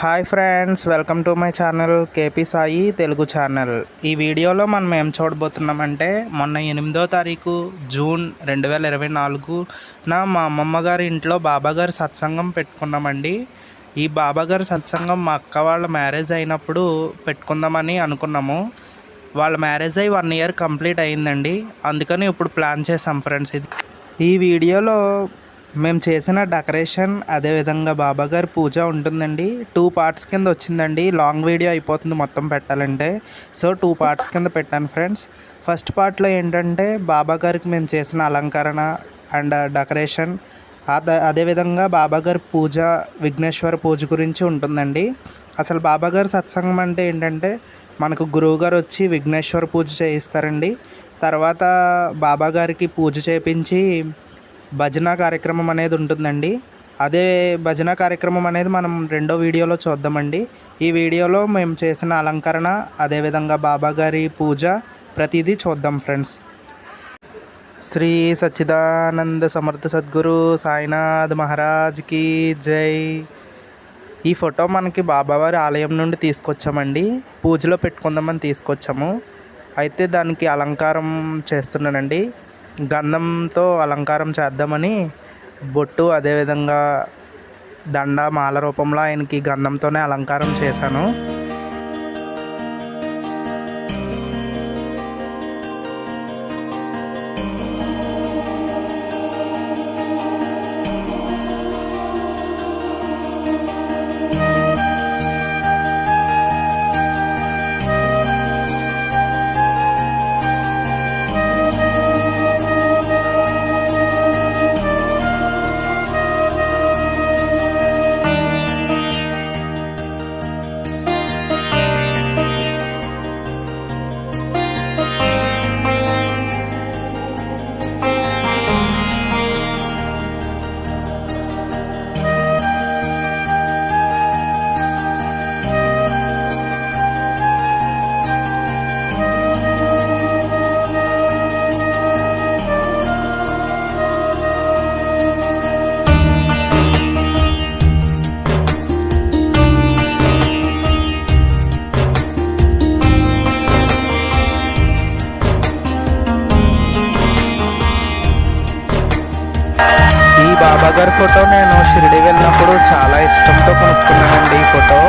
Hi friends, welcome to my channel KP Sai Telugu channel. ఈ వీడియోలో మనం ఏం చూడబోతున్నామంటే, మొన్న 8వ తారీఖు జూన్ 2024 మా అమ్మమ్మ గారి ఇంట్లో బాబాగారి సత్సంగం పెట్టుకున్నామండి. ఈ బాబాగారి సత్సంగం మా అక్క వాళ్ళ మ్యారేజ్ అయినప్పుడు పెట్టుకుందామని అనుకున్నాము. వాళ్ళ మ్యారేజ్ అయ్యి 1 year కంప్లీట్ అయిందండి. అందుకని ఇప్పుడు ప్లాన్ చేసాం ఫ్రెండ్స్. ఈ వీడియోలో మేము చేసిన డెకరేషన్, అదేవిధంగా బాబాగారి పూజ ఉంటుందండి. 2 parts కింద వచ్చిందండి. లాంగ్ వీడియో అయిపోతుంది మొత్తం పెట్టాలంటే. సో 2 parts కింద పెట్టాను ఫ్రెండ్స్. ఫస్ట్ పార్ట్లో ఏంటంటే బాబాగారికి మేము చేసిన అలంకరణ అండ్ డెకరేషన్, అదేవిధంగా బాబాగారి పూజ, విఘ్నేశ్వర పూజ గురించి ఉంటుందండి. అసలు బాబాగారి సత్సంగం అంటే ఏంటంటే, మనకు గురువుగారు వచ్చి విఘ్నేశ్వర పూజ చేయిస్తారండి. తర్వాత బాబాగారికి పూజ చేయించి భజన కార్యక్రమం అనేది ఉంటుందండి. అదే భజన కార్యక్రమం అనేది మనం 2వ వీడియోలో చూద్దామండి. ఈ వీడియోలో మేము చేసిన అలంకరణ, అదేవిధంగా బాబాగారి పూజ ప్రతిదీ చూద్దాం ఫ్రెండ్స్. శ్రీ సచ్చిదానంద సమర్థ సద్గురు సాయినాథ్ మహారాజ్కి జై. ఈ ఫోటో మనకి బాబావారి ఆలయం నుండి తీసుకొచ్చామండి. పూజలో పెట్టుకుందామని తీసుకొచ్చాము. అయితే దానికి అలంకారం చేస్తున్నానండి. గంధంతో అలంకారం చేద్దామని బొట్టు, అదేవిధంగా దండ, మాల రూపంలో ఆయనకి గంధంతోనే అలంకారం చేశాను. బాబాగారి ఫోటో నేను షిరిడి వెళ్ళినప్పుడు చాలా ఇష్టంతో కొనుక్కున్నానండి ఈ ఫోటో.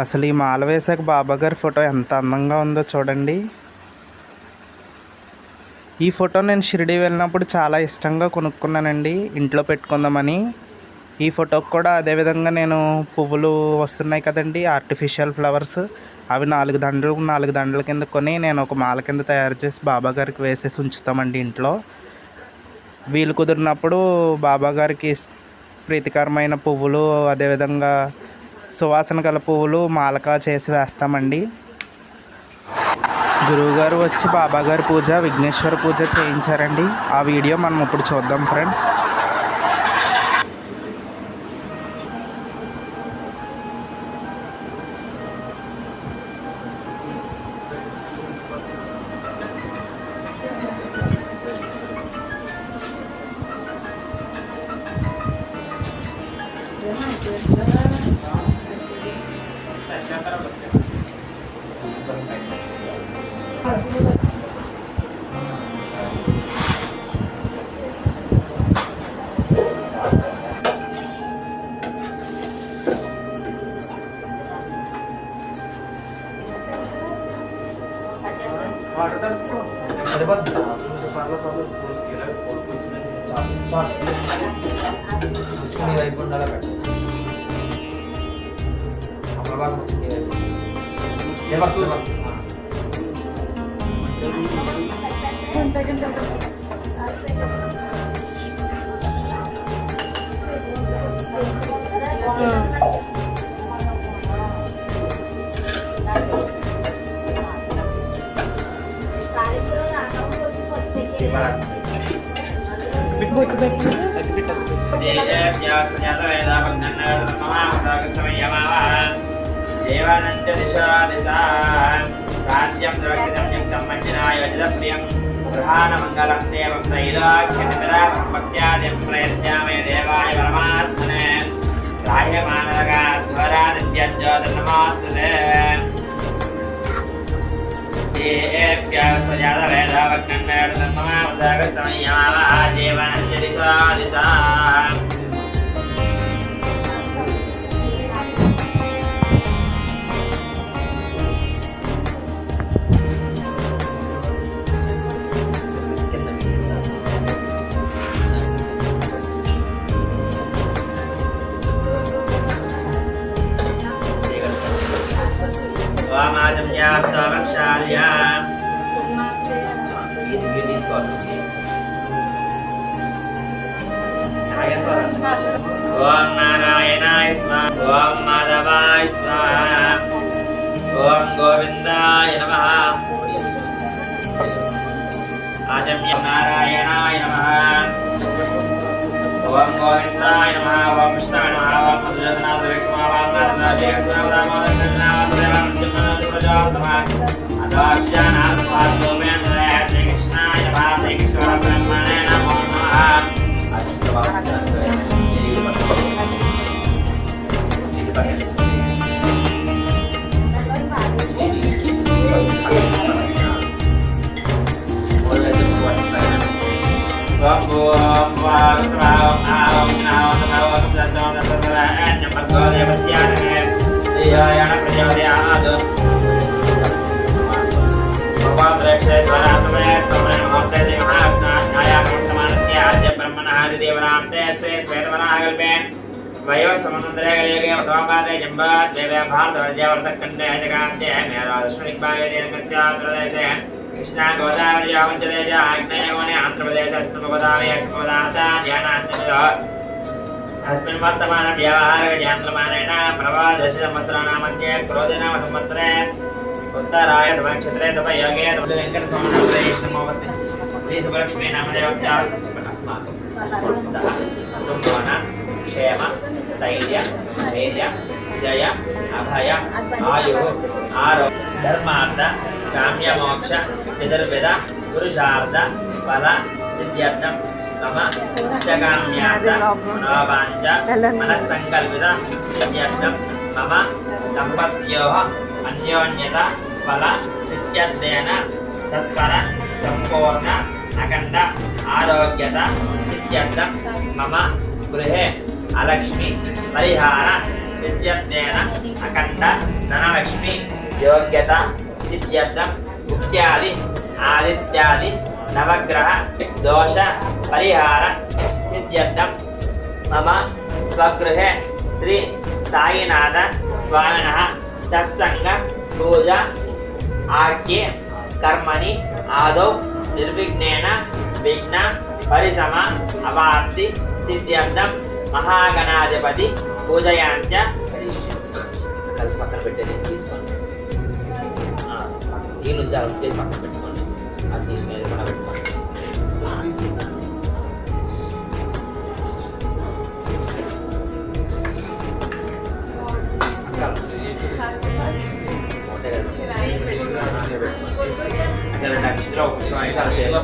అసలు ఈ మాల వేసాక బాబాగారి ఫోటో ఎంత అందంగా ఉందో చూడండి. ఈ ఫోటో నేను షిరిడి వెళ్ళినప్పుడు చాలా ఇష్టంగా కొనుక్కున్నానండి, ఇంట్లో పెట్టుకుందామని. ఈ ఫోటోకి కూడా అదేవిధంగా నేను పువ్వులు వస్తున్నాయి కదండి, ఆర్టిఫిషియల్ ఫ్లవర్స్, అవి 4 దండల కింద కొని నేను ఒక మాల కింద తయారు చేసి బాబా గారికి వేసేసి ఉంచుతామండి ఇంట్లో. వీలు కుదిరినప్పుడు బాబా గారికి ప్రీతికరమైన పువ్వులు, అదేవిధంగా సువాసన గల పువ్వులు మాలగా చేసి వేస్తామండి. గురువుగారు వచ్చి బాబాగారి పూజ, విఘ్నేశ్వర పూజ చేయించారండి. ఆ వీడియో మనం ఇప్పుడు చూద్దాం ఫ్రెండ్స్. దేవానంద దిశా దిశా సాధ్యం ద్రవ్యం సంబంధినాయ ప్రియం ప్రధాన మంగళం దేవం తైలాఖ్యనితరాం భక్త్యాదిం ప్రయత్యామే దేవాయ పరమాత్మనే రాహ్యమానగా ధ్వరాదిత్యజ్యోతిర్నమోస్తుతే దేవానంద దిశా దిశా వామాజం యాస్తవక్షార్య ఇది తీసుకోవాలి. ఓం నారాయణాయ స్వాహ, ఓం మాధవాయ స్వాహ, ఓం గోవిందాయ నమః. ఆజమ్య నారాయణాయ నమః, ఓం గోవిందాయ నమః, ఓం కృష్ణాయ నమః, ఓం మధుజనాథ విక్రమ ఓం కృష్ణ గోదావరి ఆంధ్రప్రదేశ్ ఆగ్నేయకోణే ఆంధ్రప్రదేశ్ గోదావరి अस्मिन् वर्तमान व्यवहारिक जानमानेन प्रवादश संवत्सराणां मध्ये क्रोधिनाम संवत्सरे उत्तराय नक्षत्रे तपयोगे वेंकट स्वामी नमोवते श्री सुब्रह्मण्य नाम देवत्या अस्माकं क्षेम स्थैर्य धैर्य जय अभय आयु आरोग्य धर्मार्थ काम्य मोक्ष चतुर्विध पुरुषार्थ फल सिद्ध्यर्थं मम इष्टकाम्यार्थ मनोवाञ्छ मनस्सङ्कल्पित सिद्ध्यर्थं मम दम्पत्योः अन्योन्यता फल सिद्ध्यर्थेन तत्पर सम्पूर्ण अखण्ड आरोग्यता सिद्ध्यर्थं मम गृहे अलक्ष्मी परिहार सिद्ध्यर्थेन अखण्ड धनलक्ष्मी योग्यता सिद्ध्यर्थं मुक्त्यादि आदित्यादि नवग्रह दोष परिहार सिद्ध्यर्थं मम स्वगृहे श्री साईनाथ स्वामिनः सत्संग पूजा आख्ये कर्मणि आदौ निर्विघ्नेन विघ्न परिसम अवाप्ति सिद्ध्यर्थं महागणाधिपति पूजयाञ्च కలిసి పక్కన పెట్టేది తీసుకోండి. నీళ్ళు జాగ్రత్త వచ్చేసి పక్కన పెట్టుకోండి. అది తీసుకునేది కూడా పెట్టుకోండి. రెండు అక్షరాలు ఒక పుష్పం వేసి అలా చేయవేసి ఒక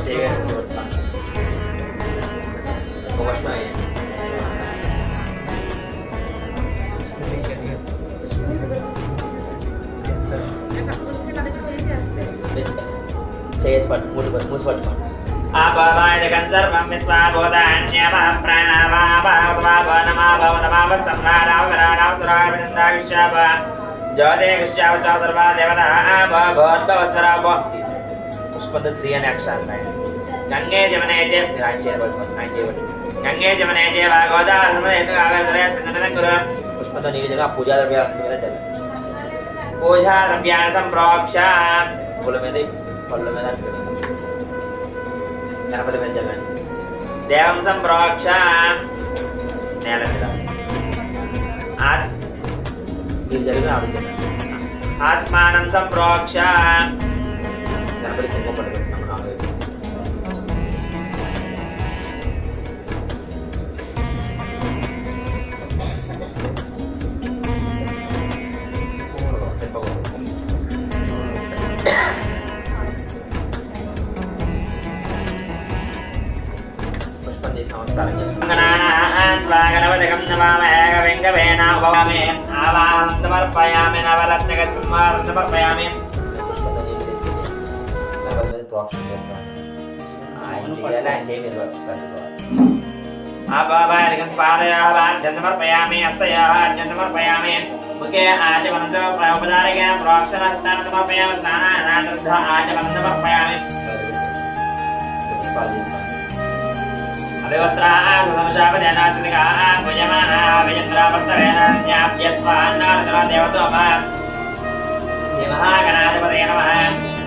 పుష్పం చేసి పట్టు మూసి పట్టుకోండి. ఆపాదాయకం సర్వం విశ్వాబోధాన్యమః ప్రణవాభావతమాభనమాభవతమాభ సమ్రాడావరాడావసురావిందావిశ్యాప జ్యోతిర్విశ్యాప సర్వా దేవతాభోద్భవస్వరాభో పుష్పద శ్రీ అనే అక్షరాలు ఉన్నాయి. గంగే జమనే ఆయన చేయబడి గంగే జమనే గోదావరి పుష్పతో నీళ్ళు పూజా ద్రవ్యాలు పూజా ద్రవ్యాన్ని సంప్రోక్ష పూల మీద పళ్ళ మీద గణపతి మీద చల్లండి. దేవం సంప్రోక్ష నేల మీద ఇది జరిగిన ఆరోగ్యం. ఆత్మానం సంప్రోక్ష గణపతి కుంకుమ పట్టుకుంటున్నాము. నమస్కారం ఆవాహం సమర్పయామి నవరత్నగం సమర్పయామి. సమర్పయామి హస్తయార్ఘ్యం సమర్పయామి ముఖే ఆచమనంతో ఉపచారకేణ ప్రోక్షణస్థానం సమర్పయామి స్నానానాదృద్ధ ఆచమనం సమర్పయామి. महागणाधिपतये नमः.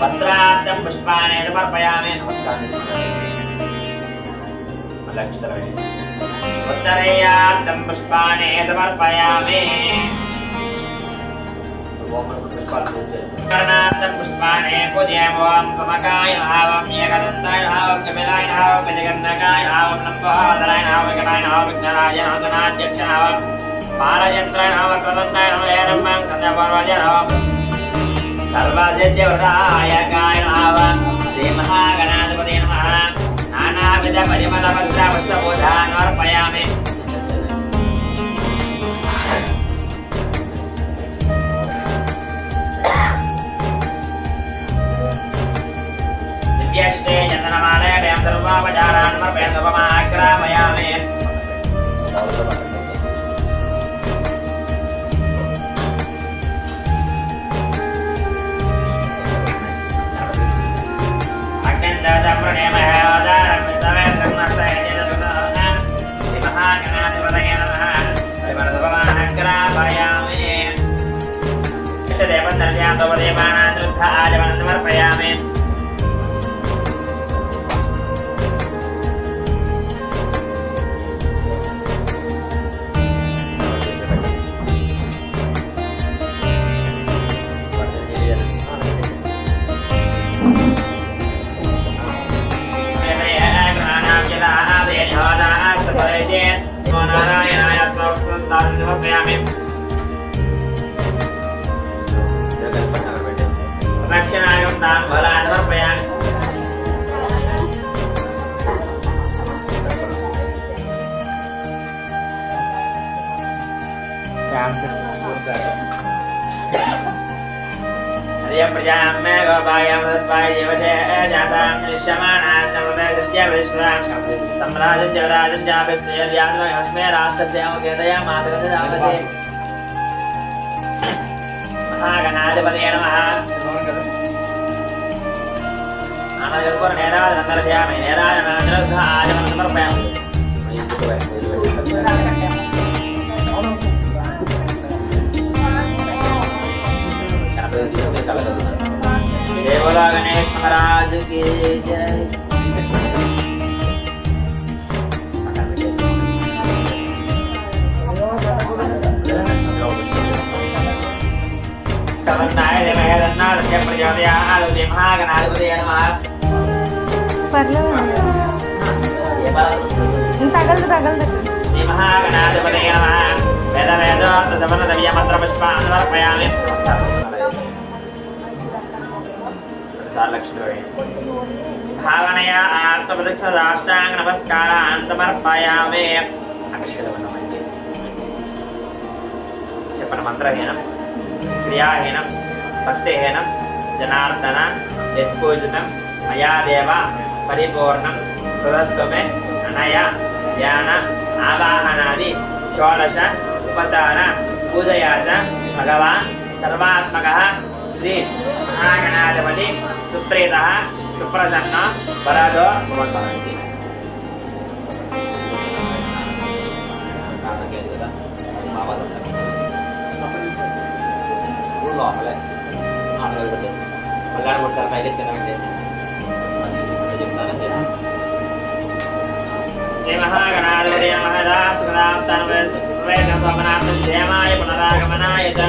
वस्त्रार्थं पुष्पाणि समर्पयामि. उत्तरैयार्थं पुष्पाणि समर्पयामि. करणार्थं पुष्पाणि पूजयामि. समकाय भावं एकदन्ताय भावं कपिलाय भावं गजगन्धकाय भावं लम्बोदराय भावं विकटाय भावं विघ्नराय भावं गणाध्यक्षाय भावं पारयन्त्राय भावं प्रदन्ताय भावं हेरम्बं कन्दपर्वजाय भावं सर्वसिद्धिवृताय गाय भावं श्री महागणाधिपतये नमः. नानाविध परिमलपत्रपुष्पपूजान् समर्पयामि. यष्टे चन्दनमालयं सर्वोपचारान् समर्पयामि. समग्रामयामि. समर्पयामि. दक्षिणागं ताम्बूलान् समर्पयामि. हरियं प्रजां मे गोपायां सत्त्वाय देवसे जातां दृश्यमानां नमोदयस्य विश्वां सम्राजस्य राजन्याभिस्मेर्यास्मे राष्ट्रस्य मुखेदया मातरस्य जातसे. महागणाधिपतये नमः. నేరాజనందరధ్యామి నేరాజనందరధ ఆజమనం సమర్పయామి जय बोला गणेश महाराज की जय। कमन्नाय देवहे दन्नादस्य प्रजापतयः आलोके महागणाधिपतये नमः। तगलదు श्री महागणाधिपतये नमः। वेद वेदार्थ सवर्ण दिव्य मंत्र पुष्पान् समर्पयामि। भावनया आत्मप्रदक्षिणाष्टांग नमस्कारान् समर्पयामि। చెప్పన మంత్రహీనం క్రియాహీనం భక్తిహీనం జనార్దన యత్పూజితం మయా దేవ పరిపూర్ణం తదస్తమే అనయ ధ్యాన ఆవాహనాది షోడశ ఉపచార పూజయా చ భగవాన్ సర్వాత్మకః శ్రీ మహాగణాధిపతి సుప్రీతః సుప్రసన్న వరదో భవంతు। శ్రీ మహాగణాధిపతి నమః క్షేమాయ పునరాగమనాయ చ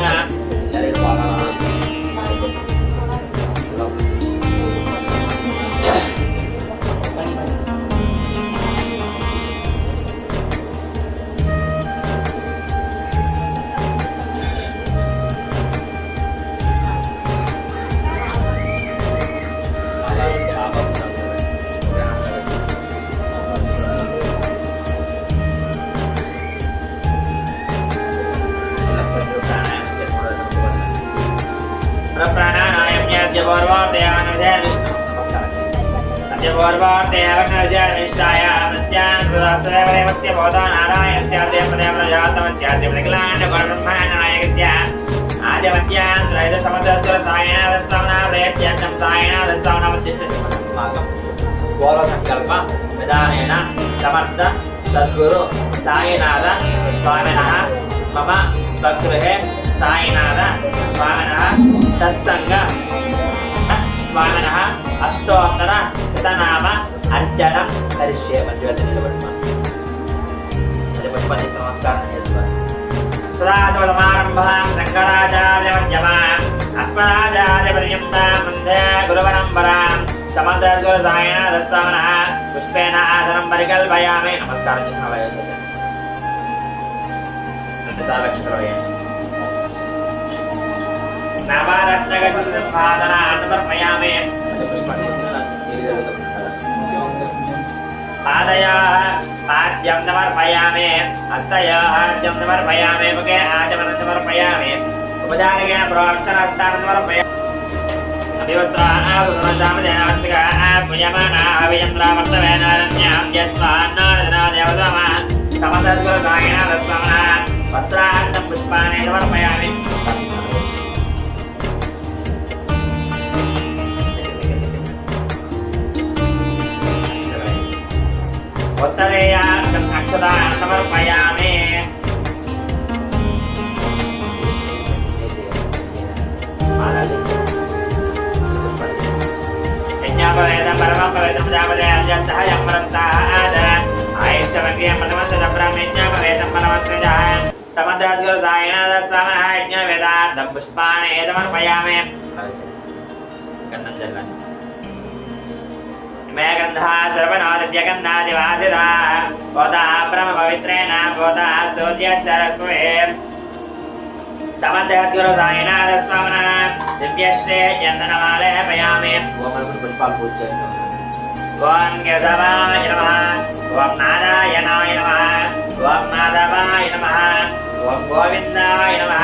సంకల్ప విధానేన సమర్థ సద్గురు సాయినాథ స్వామినః మమ స్వగృహే సాయినాథ స్వామినః సత్సంగ స్వామినః అష్టోత్తర శతనామ అర్చనం కరిష్యే। నమస్కారం చేసుకోవాలి। సదాశివసమారంభాం శంకరాచార్యమధ్యమాం అస్మదాచార్యపర్యంతాం వందే గురుపరంపరాం। సమర్థగురు సాయినాథ స్వామినః పుష్పేణ ఆసనం పరికల్పయామి। నమస్కారం చేసిన నవరత్నగతుల సంపాదన సమర్పయామి। పాదయాః పాద్యం సమర్పయామి హస్తయాః ఆద్యం సమర్పయామి ముఖే ఆచమనం సమర్పయామి ఉపచారికేణ ప్రోక్షణహస్తాన్ సమర్పయామి। అభివస్త్రాः సుదర్శనామదేనాస్తికాः పూయమానాः అభియంత్రావర్తవేనారణ్యాద్యస్వాన్నాదనాదేవతమः సమసద్గురు సాయినాథ స్వామినః వస్త్రార్థం పుష్పాణి సమర్పయామి। उत्तरेयार्थम् अक्षतान् समर्पयामि। यज्ञोपवेदं परमं पवित्रं जापदे सहायं परस्ताद आयुष्यवर्गीयं प्रथमन्तब्रह्मयज्ञोपवेदं परमस्मितः समद्रद्गुरु साईनाथ स्वामिनः यज्ञवेदार्थं पुष्पाणि समर्पयामि। गन्धं जल्लानि गंधा सर्वनादिव्यगंधादिवासिता बोधा ब्रह्म पवित्रेण बोधा सूर्य सरस्वती समर्थगुरु साईनाथ स्वामिनः दिव्यश्री चंदनमालेपयामि। पुष्पाल पूज చేస్తాం। ఓం కేశవాయ నమః ఓం నారాయణాయ నమః ఓం మాధవాయ నమః ఓం గోవిందాయ నమః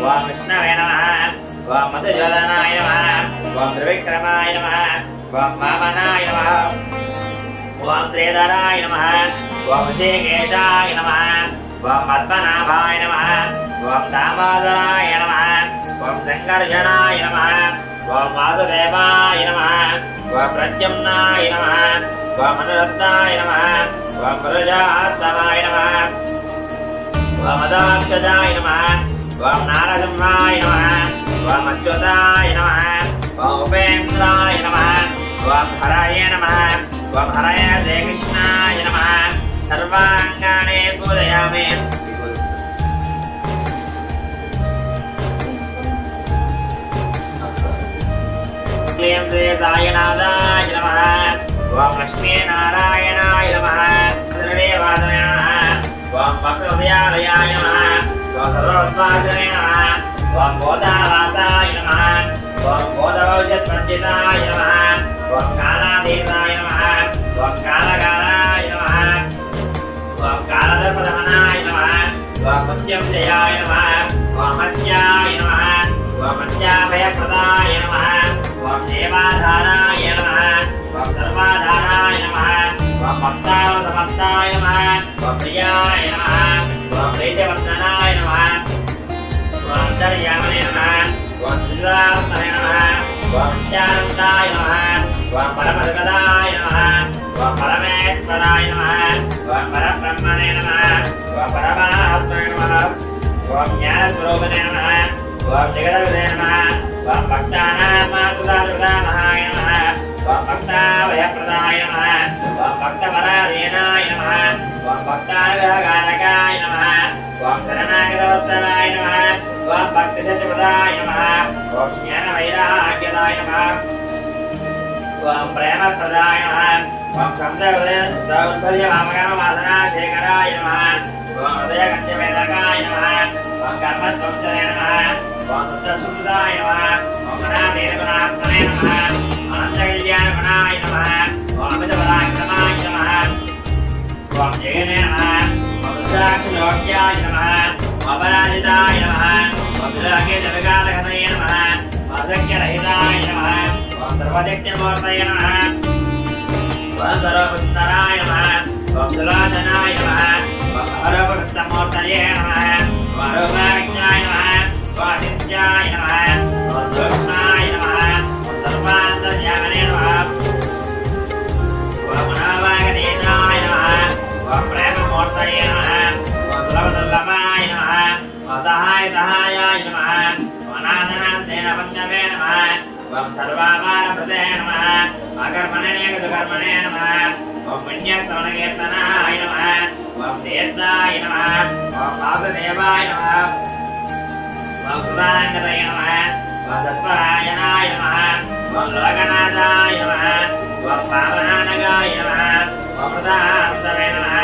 ఓం విష్ణవే నమః ఓం మధుసూదనాయ నమః ఓం త్రివిక్రమాయ నమః ఓం వామనాయ నమః ఓం శ్రీధరాయ నమః ఓం శ్రీకేశాయ నమః ఓం పద్మనాభాయ నమః ఓం దామోదరాయ నమః ఓం శంకర్జనాయ నమః ఓం వాసుదేవాయ నమః ఓం ప్రద్యుమ్నాయ నమః ఓం అనురత్నాయ నమః ఓం పురుషోత్తమాయ నమః ఓం మదాక్షజాయ నమః ఓం నారసింహాయ నమః ఓం అచ్యుతాయ నమః ఓం ఉపేంద్రాయ నమః ఓం హరయ నమః ఓం హరయ శ్రీకృష్ణాయ నమః సర్వాంగానే పూజయామి క్లీం శ్రీ సాయినాథాయ నమః ఓం లక్ష్మీనారాయణాయ నమః శ్రీదేవాయ నమః ఓం భక్తహృదయాలయాయ నమః ఓం సర్వోద్వాసనే నమః ఓం బోధావాసాయ నమః ఓం బోధభవిష్యత్పండితాయ నమః ఓం కాలాధీతాయ నమః ఓం కాలకాలాయ నమః ఓం కాలదర్పదమనాయ నమః ఓం మత్యంజయాయ నమః ఓం మత్యాయ నమః ఓం మత్యాభయప్రదాయ నమః ఓం దేవాధారాయ నమః ఓం సర్వాధారాయ నమః ఓం భక్తావసమర్థాయ నమః ఓం ప్రియాయ నమః ఓం ప్రీతివర్ధనాయ నమః ఓం అంతర్యామనే నమః ఓం సుజాత్మనే నమః ఓం నిత్యానందాయ నమః ఓం పరమజగదాయ నమః ఓం పరమేశ్వరాయ నమః ఓం పరబ్రహ్మణే నమః ఓం పరమాత్మనే నమః ఓం జ్ఞానస్వరూపిణే నమః ఓం జగదవిదే నమః ఓం భక్తానామాతుదాయ నమః ఓం భక్తాభయప్రదాయ నమః ఓం భక్తపరాధీనాయ నమః ఓం భక్తానుగ్రహకారకాయ నమః ఓం శరణాగతవత్సలాయ నమః ఓం భక్తిశత్రుపదాయ నమః ఓం జ్ఞానవైరాగ్యదాయ నమః ఓం ప్రేమప్రదాయ నమః ఓం సౌందర్యవామకామవాసనాశేఖరాయ నమః ఓం హృదయగంధ్యవేదకాయ నమః ఓం కర్మస్వంసనే నమః ఓం శుద్ధసుందాయ నమః ఓం మనాదేవనాత్మనే నమః అనంతకళ్యాణగుణాయ నమః ఓం అమితపరాక్రమాయ నమః ఓం జగనే నమః ఓం రుద్రాక్షలోక్యాయ నమః ఓం అపరాజితాయ నమః ఓం దురాకేశవికాలకతయ నమః ఓం సఖ్యరహితాయ నమః ఓం సర్వశక్తిమూర్తయ నమః ఓం సర్వసుందరాయ నమః ఓం సులోచనాయ నమః ఓం అరవృత్తమూర్తయే నమః ఓం రూపాజ్ఞాయ నమః ఓం నిత్యాయ నమః ఓం సూక్ష్మాయ నమః ఓం సర్వాంతర్యామినే నమః ఓం మనోవాగతీతాయ నమః ఓం ప్రేమమూర్తయే నమః ఓం సులభదుర్లభాయ నమః ఓం సహాయాయ నమః ఓం నాథనాథేన పంచమే నమః ఓం సర్వాపారభృతే నమః అకర్మణేకర్మణే నమః ఓం పుణ్యశ్రవణకీర్తనాయ నమః ఓం తీర్థాయ నమః ఓం వాసుదేవాయ నమః ఓం సుధాంగతయ నమః ఓం సత్వరాయణాయ నమః ఓం లోకనాథాయ నమః ఓం పావనానగాయ నమః ఓం మృదాంతరే నమః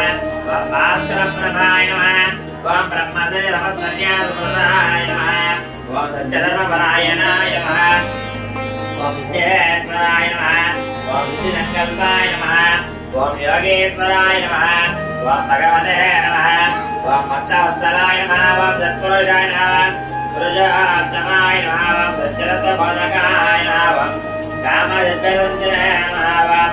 ఓం భాస్కరప్రభాయ నమః ఓం బ్రహ్మచర్యతపస్సర్యాయ నమః ఓం సత్యధర్మపరాయణాయ నమః ఓం విద్యేశ్వరాయ నమః ఓం విద్యుసంకల్పాయ నమః ఓం యోగేశ్వరాయ నమః ఓం భగవతే నమః ఓం భక్తవత్సలాయ నమః ఓం సత్పురుషాయ నమః పురుషోత్తమాయ నమః ఓం సత్యరత్నబోధకాయ నమః ఓం కామజన్మజన్మనే నమః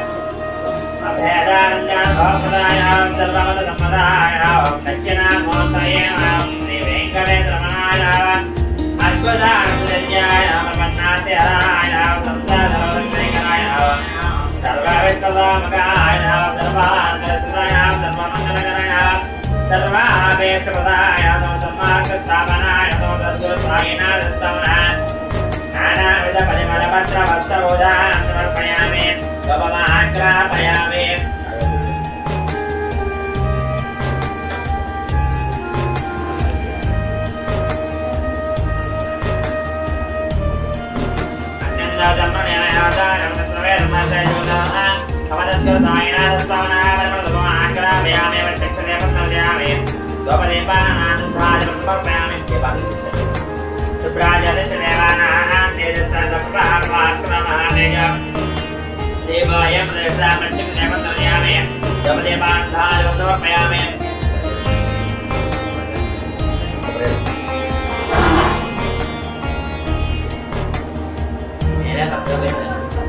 ఓం అభేదానందభోపదాయ ఓం సర్వమతసమ్మదాయ ఓం దక్షిణామూర్తయే నమః ఓం శ్రీ వెంకటేశ్వరమణాయ నమః అద్భుతానందజన్యాయ నమః పన్నాతిహరాయ నమః సంసారవైకరాయ నమః సర్వవిత్తదామకాయ నమః సర్వాంతరసురాయ నమః సర్వమంగళకరాయ నమః సర్వాభేష్టపదాయ నమః సన్మార్గస్థాపనాయ నమః సద్గురుసాయినాథస్తమనః నానావిధ పరిమళపత్రవస్త్రబోధాన్ సమర్పయామి స్వపమాగ్రాపయామి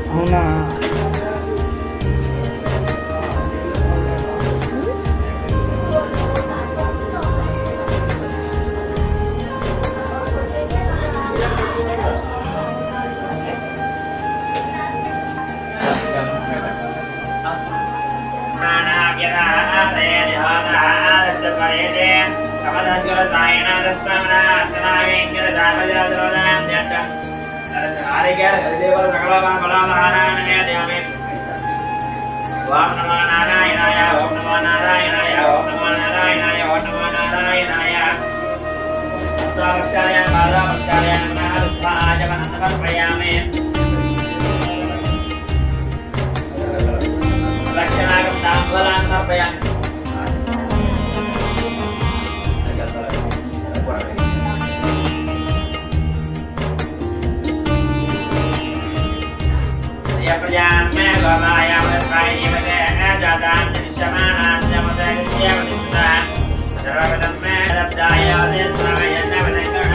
అవునా ఓం నమో నారాయణాయ ఓం నమో నారాయణాయ ఓం నమో నారాయణాయ ఓం నమో నారాయణాయ స్వాక్షాయ పాదాక్షాయ నమః సమర్పయామి లక్షణాగం తాంబూలాన్ని సమర్పయామి ప్రజాన్మే గోమాయామ స్వాయీమతే జాతాం నిశ్చమానాం జమదగ్యవనిస్తా సర్వపదమ్మే రబ్దాయాదే స్వామయన్న వదంగణ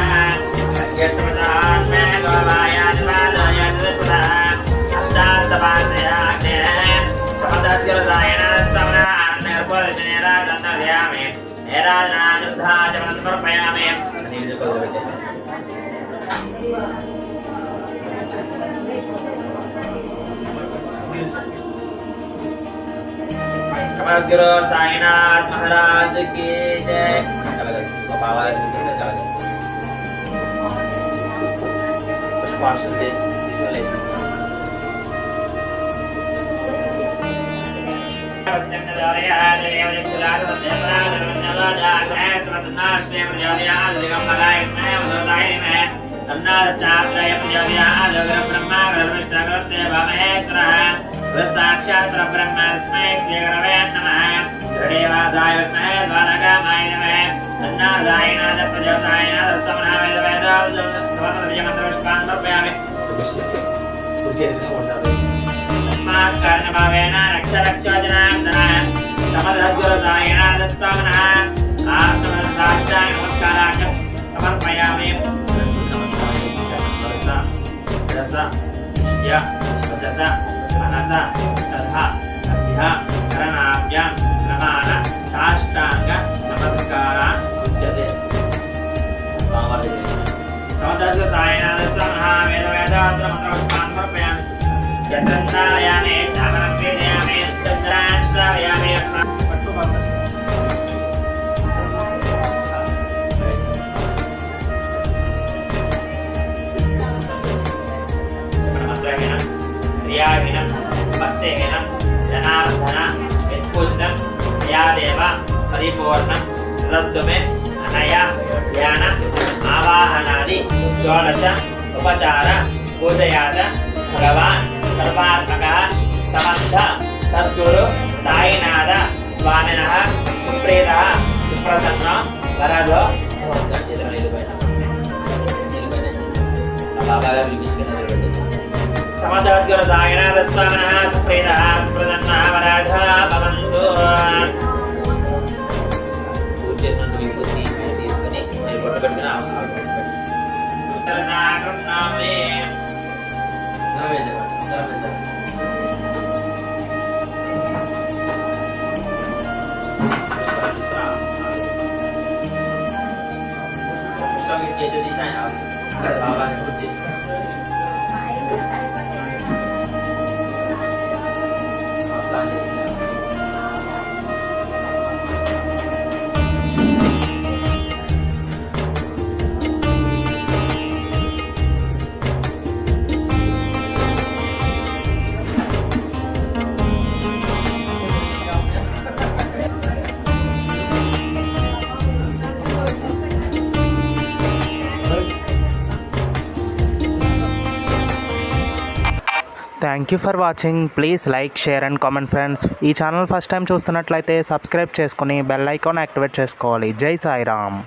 యస్మదాన్మే గోమాయాదివాదాయ దృష్ట అష్టాస్తపాదయాగ్నే సమదగ్రదాయన స్తమనాన్ నిర్పరిణేరాజన్నవ్యామి ఏరాజనానుద్ధాజమం సమర్పయామి समग्र साईनाथ महाराज की जय। साक्षात् ब्रह्मस्मै श्रीगुरवे नमः दृढेवादाय विद्महे द्वारकामाय नमः अन्नादाय नादप्रजोताय नादस्तमनाय वेदवेदावसमर्पयामि समर्पयामि तस्मात् कारणभावेन रक्षरक्षोजनार्दनः समदद्गुरुदाय नादस्तमनः आत्मसाक्षाय नमस्काराय समर्पयामि मनसा तथा तथा करणाभ्यां प्रमाण साष्टांग नमस्कारान् उच्यते समदर्शतायनादस्तमनः वेदवेदान्तरमन्त्रपुष्पान् समर्पयामि यतन्त्रायामि चामरं वेदयामि चन्द्रान् श्रावयामि क्रियाविनं भक्तेनं जनार्दन यत्पुत्रं यादेव परिपूर्णं तदस्तु मे अनया ध्यान आवाहनादि षोडश उपचार पूजयात भगवान् सर्वात्मकः समर्थ सद्गुरु साईनाथ स्वामिनः सुप्रीतः सुप्रसन्नो वरदो समदद्गुरुदायनादस्वामिनः सुप्रीतः सुप्रसन्नः वरदः भवन्तु। Thank you for watching. Please like, share and comment friends. ఈ ఛానల్ ఫస్ట్ టైం చూస్తున్నట్లయితే సబ్స్క్రైబ్ చేసుకుని బెల్ ఐకాన్ యాక్టివేట్ చేసుకోవాలి. జై సాయిరామ్.